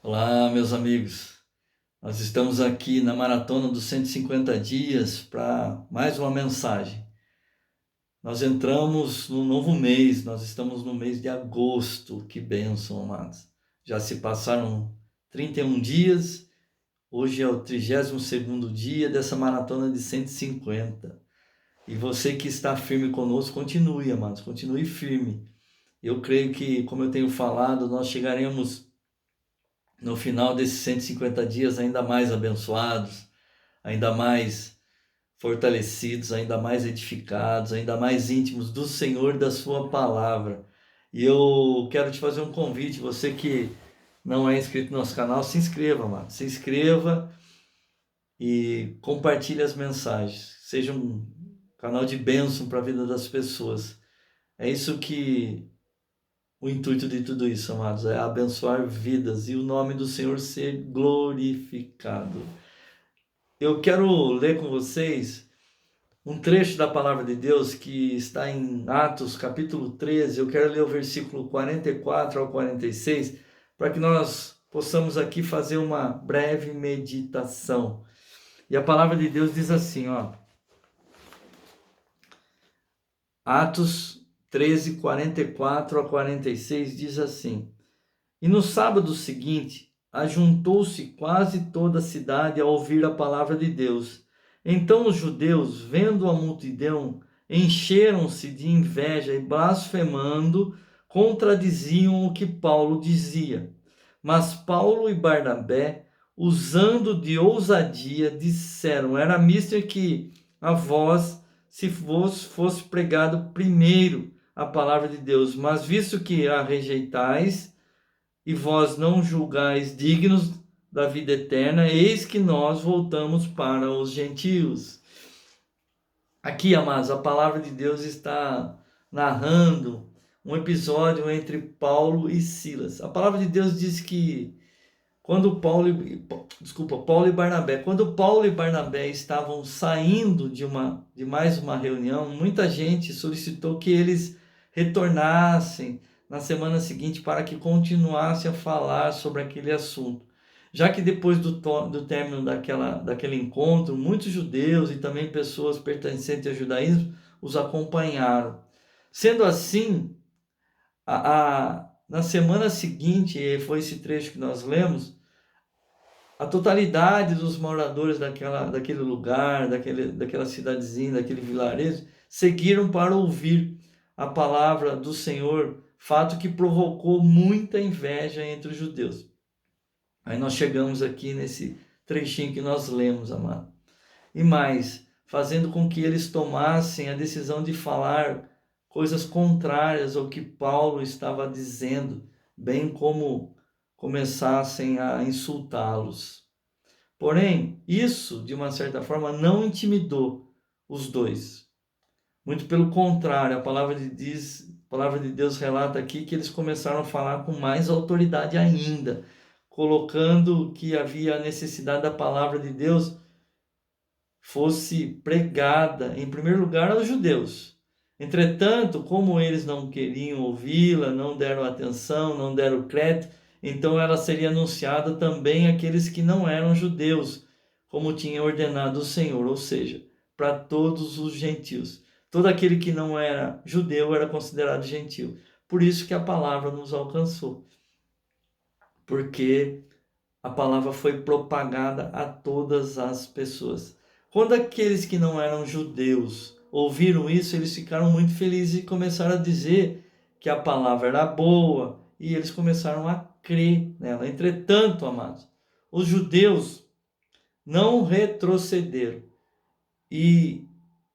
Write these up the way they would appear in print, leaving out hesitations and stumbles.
Olá, meus amigos. Nós estamos aqui na maratona dos 150 dias para mais uma mensagem. Nós entramos no novo mês, nós estamos no mês de agosto. Que bênção, amados. Já se passaram 31 dias, hoje é o 32º dia dessa maratona de 150. E você que está firme conosco, continue, amados, continue firme. Eu creio que, como eu tenho falado, nós chegaremos no final desses 150 dias ainda mais abençoados, ainda mais fortalecidos, ainda mais edificados, ainda mais íntimos do Senhor e da sua palavra. E eu quero te fazer um convite, você que não é inscrito no nosso canal, se inscreva, mano. Se inscreva e compartilhe as mensagens. Seja um canal de bênção para a vida das pessoas. É isso que o intuito de tudo isso, amados, é abençoar vidas e o nome do Senhor ser glorificado. Eu quero ler com vocês um trecho da palavra de Deus que está em Atos capítulo 13. Eu quero ler o versículo 44 ao 46 para que nós possamos aqui fazer uma breve meditação. E a palavra de Deus diz assim, ó. Atos 13, 44 a 46 diz assim: E no sábado seguinte, ajuntou-se quase toda a cidade a ouvir a palavra de Deus. Então os judeus, vendo a multidão, encheram-se de inveja e, blasfemando, contradiziam o que Paulo dizia. Mas Paulo e Barnabé, usando de ousadia, disseram: Era mister que a vós, se fosse pregado primeiro a palavra de Deus, mas visto que a rejeitais, e vós não julgais dignos da vida eterna, eis que nós voltamos para os gentios. Aqui, amados, a palavra de Deus está narrando um episódio entre Paulo e Silas. A palavra de Deus diz que Paulo e Barnabé, quando Paulo e Barnabé estavam saindo de mais uma reunião, muita gente solicitou que eles retornassem na semana seguinte para que continuassem a falar sobre aquele assunto. Já que depois do término daquele encontro, muitos judeus e também pessoas pertencentes ao judaísmo os acompanharam. Sendo assim, na semana seguinte, e foi esse trecho que nós lemos, a totalidade dos moradores daquele lugar, daquela cidadezinha, daquele vilarejo, seguiram para ouvir a palavra do Senhor, fato que provocou muita inveja entre os judeus. Aí nós chegamos aqui nesse trechinho que nós lemos, amado. E mais, fazendo com que eles tomassem a decisão de falar coisas contrárias ao que Paulo estava dizendo, bem como começassem a insultá-los. Porém, isso, de uma certa forma, não intimidou os dois. Muito pelo contrário, a palavra de Deus relata aqui que eles começaram a falar com mais autoridade ainda, colocando que havia a necessidade da palavra de Deus fosse pregada, em primeiro lugar, aos judeus. Entretanto, como eles não queriam ouvi-la, não deram atenção, não deram crédito, então ela seria anunciada também àqueles que não eram judeus, como tinha ordenado o Senhor, ou seja, para todos os gentios. Todo aquele que não era judeu era considerado gentil. Por isso que a palavra nos alcançou. Porque a palavra foi propagada a todas as pessoas. Quando aqueles que não eram judeus ouviram isso, eles ficaram muito felizes e começaram a dizer que a palavra era boa e eles começaram a crer nela. Entretanto, amados, os judeus não retrocederam. E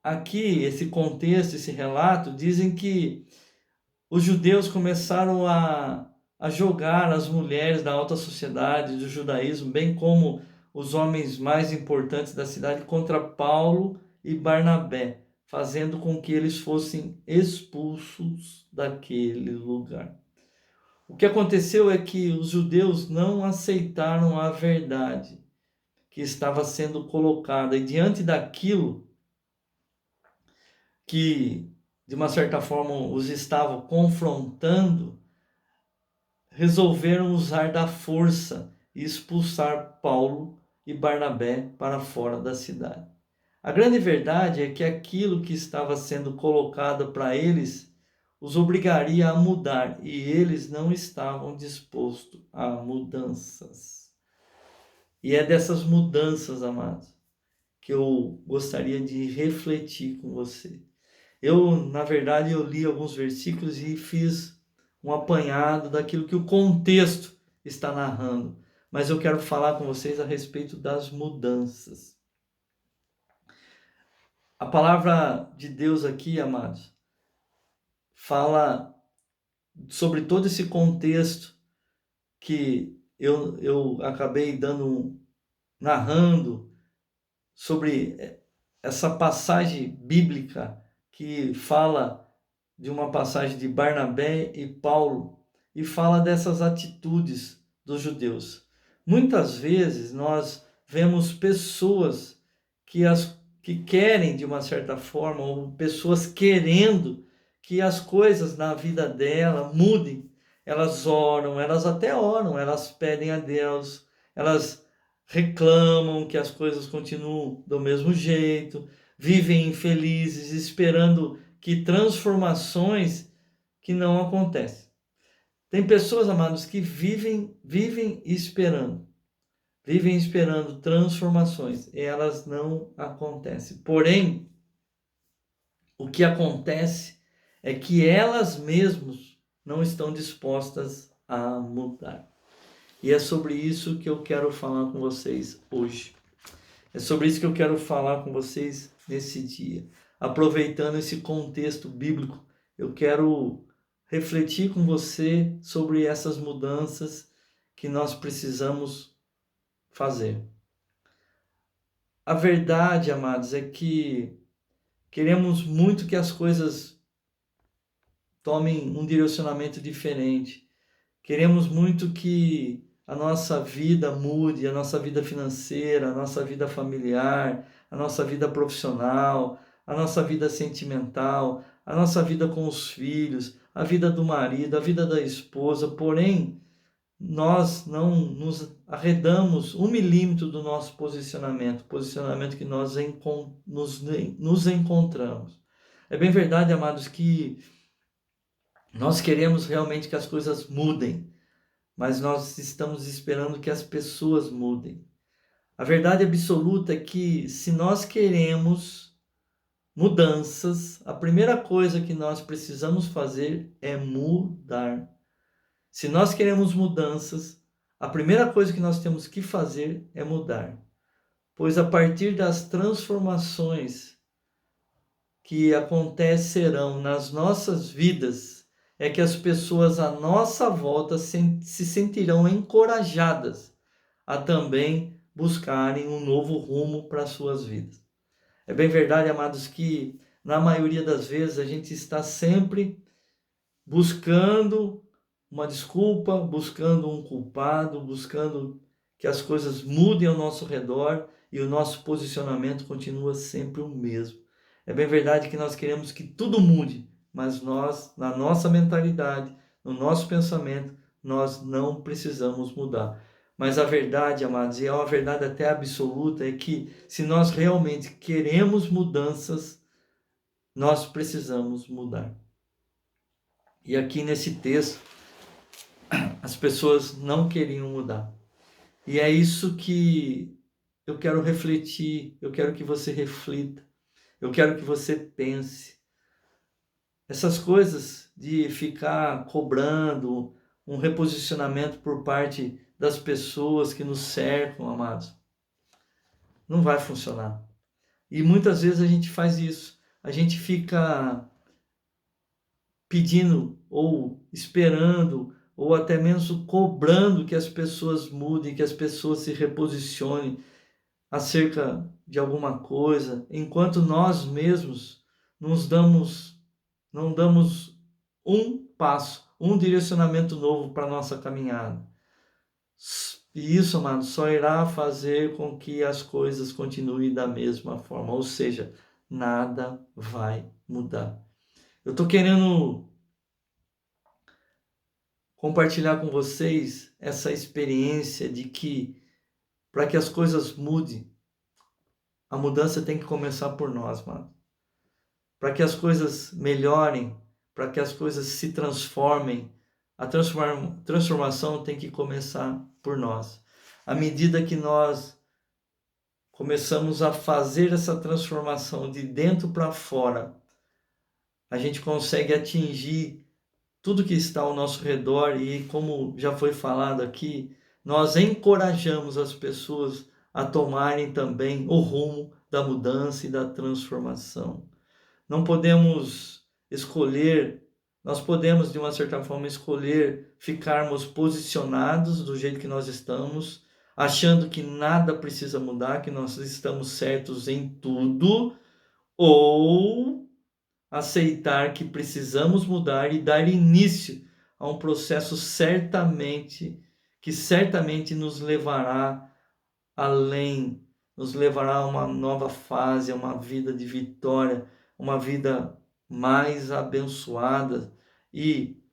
aqui, esse contexto, esse relato, dizem que os judeus começaram a jogar as mulheres da alta sociedade do judaísmo, bem como os homens mais importantes da cidade, contra Paulo e Barnabé, fazendo com que eles fossem expulsos daquele lugar. O que aconteceu é que os judeus não aceitaram a verdade que estava sendo colocada, e diante daquilo que, de uma certa forma, os estava confrontando, resolveram usar da força e expulsar Paulo e Barnabé para fora da cidade. A grande verdade é que aquilo que estava sendo colocado para eles os obrigaria a mudar, e eles não estavam dispostos a mudanças. E é dessas mudanças, amados, que eu gostaria de refletir com você. Na verdade, eu li alguns versículos e fiz um apanhado daquilo que o contexto está narrando. Mas eu quero falar com vocês a respeito das mudanças. A palavra de Deus aqui, amados, fala sobre todo esse contexto que eu acabei narrando sobre essa passagem bíblica que fala de uma passagem de Barnabé e Paulo e fala dessas atitudes dos judeus. Muitas vezes nós vemos pessoas que querem de uma certa forma, ou pessoas querendo que as coisas na vida dela mudem. Elas oram, elas até oram, elas pedem a Deus, elas reclamam que as coisas continuam do mesmo jeito, vivem infelizes, esperando que transformações que não acontecem. Tem pessoas, amados, que vivem esperando transformações, e elas não acontecem. Porém, o que acontece é que elas mesmas não estão dispostas a mudar. E é sobre isso que eu quero falar com vocês hoje. É sobre isso que eu quero falar com vocês nesse dia. Aproveitando esse contexto bíblico, eu quero refletir com você sobre essas mudanças que nós precisamos fazer. A verdade, amados, é que queremos muito que as coisas tomem um direcionamento diferente. Queremos muito que a nossa vida mude, a nossa vida financeira, a nossa vida familiar, a nossa vida profissional, a nossa vida sentimental, a nossa vida com os filhos, a vida do marido, a vida da esposa. Porém, nós não nos arredamos 1 milímetro do nosso posicionamento que nós nos encontramos. É bem verdade, amados, que nós queremos realmente que as coisas mudem, mas nós estamos esperando que as pessoas mudem. A verdade absoluta é que se nós queremos mudanças, a primeira coisa que nós precisamos fazer é mudar. Se nós queremos mudanças, a primeira coisa que nós temos que fazer é mudar. Pois a partir das transformações que acontecerão nas nossas vidas, é que as pessoas à nossa volta se sentirão encorajadas a também buscarem um novo rumo para as suas vidas. É bem verdade, amados, que na maioria das vezes a gente está sempre buscando uma desculpa, buscando um culpado, buscando que as coisas mudem ao nosso redor e o nosso posicionamento continua sempre o mesmo. É bem verdade que nós queremos que tudo mude, mas nós, na nossa mentalidade, no nosso pensamento, nós não precisamos mudar. Mas a verdade, amados, e é uma verdade até absoluta, é que se nós realmente queremos mudanças, nós precisamos mudar. E aqui nesse texto, as pessoas não queriam mudar. E é isso que eu quero refletir, eu quero que você reflita, eu quero que você pense. Essas coisas de ficar cobrando um reposicionamento por parte das pessoas que nos cercam, amados, não vai funcionar. E muitas vezes a gente faz isso. A gente fica pedindo ou esperando ou até mesmo cobrando que as pessoas mudem, que as pessoas se reposicionem acerca de alguma coisa, enquanto nós mesmos não damos um passo, um direcionamento novo para a nossa caminhada. E isso, amado, só irá fazer com que as coisas continuem da mesma forma, ou seja, nada vai mudar. Eu estou querendo compartilhar com vocês essa experiência de que, para que as coisas mudem, a mudança tem que começar por nós, mano. Para que as coisas melhorem, para que as coisas se transformem, a transformação tem que começar por nós. À medida que nós começamos a fazer essa transformação de dentro para fora, a gente consegue atingir tudo que está ao nosso redor e, como já foi falado aqui, nós encorajamos as pessoas a tomarem também o rumo da mudança e da transformação. Não podemos escolher, nós podemos de uma certa forma escolher ficarmos posicionados do jeito que nós estamos, achando que nada precisa mudar, que nós estamos certos em tudo, ou aceitar que precisamos mudar e dar início a um processo que certamente nos levará além, nos levará a uma nova fase, a uma vida de vitória, uma vida mais abençoada e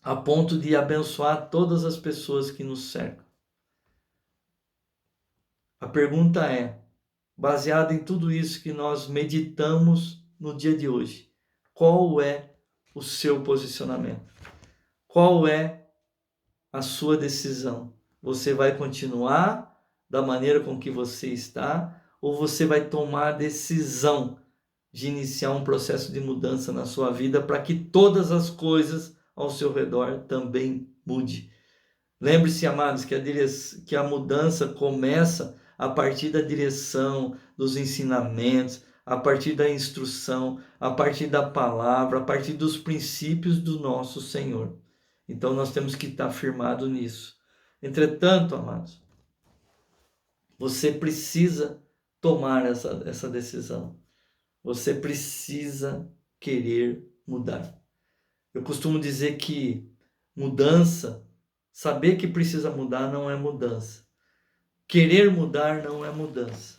a ponto de abençoar todas as pessoas que nos cercam. A pergunta é, baseada em tudo isso que nós meditamos no dia de hoje, qual é o seu posicionamento? Qual é a sua decisão? Você vai continuar da maneira com que você está ou você vai tomar a decisão de iniciar um processo de mudança na sua vida para que todas as coisas ao seu redor também mude? Lembre-se, amados, que a mudança começa a partir da direção, dos ensinamentos, a partir da instrução, a partir da palavra, a partir dos princípios do nosso Senhor. Então nós temos que estar firmado nisso. Entretanto, amados, você precisa tomar essa decisão. Você precisa querer mudar. Eu costumo dizer que mudança, saber que precisa mudar não é mudança. Querer mudar não é mudança.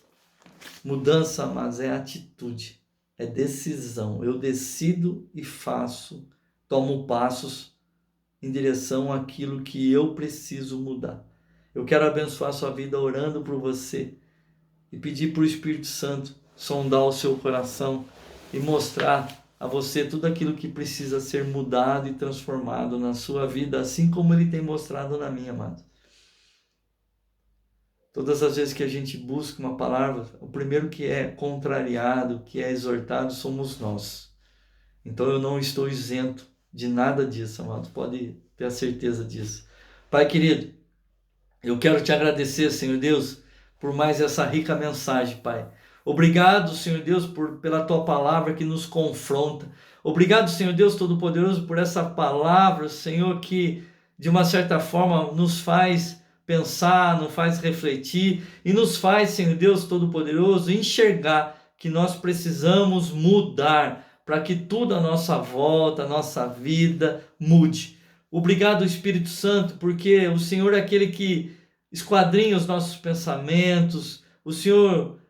Mudança, mas é atitude, é decisão. Eu decido e faço, tomo passos em direção àquilo que eu preciso mudar. Eu quero abençoar a sua vida orando por você e pedir para o Espírito Santo sondar o seu coração e mostrar a você tudo aquilo que precisa ser mudado e transformado na sua vida, assim como Ele tem mostrado na minha, amado. Todas as vezes que a gente busca uma palavra, o primeiro que é contrariado, que é exortado, somos nós. Então eu não estou isento de nada disso, amado. Pode ter a certeza disso. Pai querido, eu quero te agradecer, Senhor Deus, por mais essa rica mensagem, Pai. Obrigado, Senhor Deus, pela tua palavra que nos confronta. Obrigado, Senhor Deus Todo-Poderoso, por essa palavra, Senhor, que de uma certa forma nos faz pensar, nos faz refletir e nos faz, Senhor Deus Todo-Poderoso, enxergar que nós precisamos mudar para que tudo à nossa volta, a nossa vida mude. Obrigado, Espírito Santo, porque o Senhor é aquele que esquadrinha os nossos pensamentos, o Senhor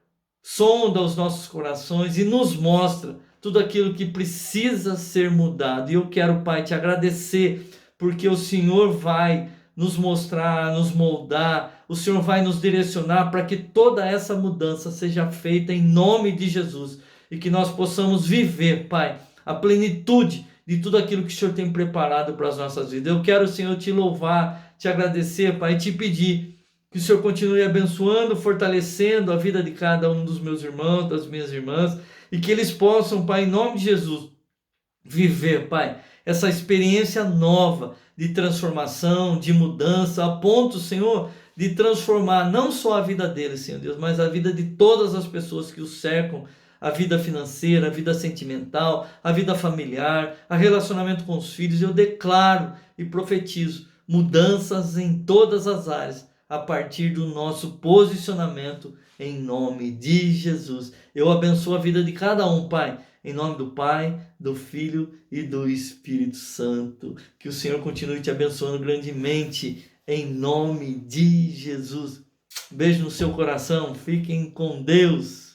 sonda os nossos corações e nos mostra tudo aquilo que precisa ser mudado. E eu quero, Pai, te agradecer, porque o Senhor vai nos mostrar, nos moldar, o Senhor vai nos direcionar para que toda essa mudança seja feita em nome de Jesus e que nós possamos viver, Pai, a plenitude de tudo aquilo que o Senhor tem preparado para as nossas vidas. Eu quero, Senhor, te louvar, te agradecer, Pai, e te pedir que o Senhor continue abençoando, fortalecendo a vida de cada um dos meus irmãos, das minhas irmãs, e que eles possam, Pai, em nome de Jesus, viver, Pai, essa experiência nova de transformação, de mudança, a ponto, Senhor, de transformar não só a vida deles, Senhor Deus, mas a vida de todas as pessoas que os cercam, a vida financeira, a vida sentimental, a vida familiar, a relacionamento com os filhos. Eu declaro e profetizo mudanças em todas as áreas, a partir do nosso posicionamento em nome de Jesus. Eu abençoo a vida de cada um, Pai, em nome do Pai, do Filho e do Espírito Santo. Que o Senhor continue te abençoando grandemente, em nome de Jesus. Beijo no seu coração, fiquem com Deus.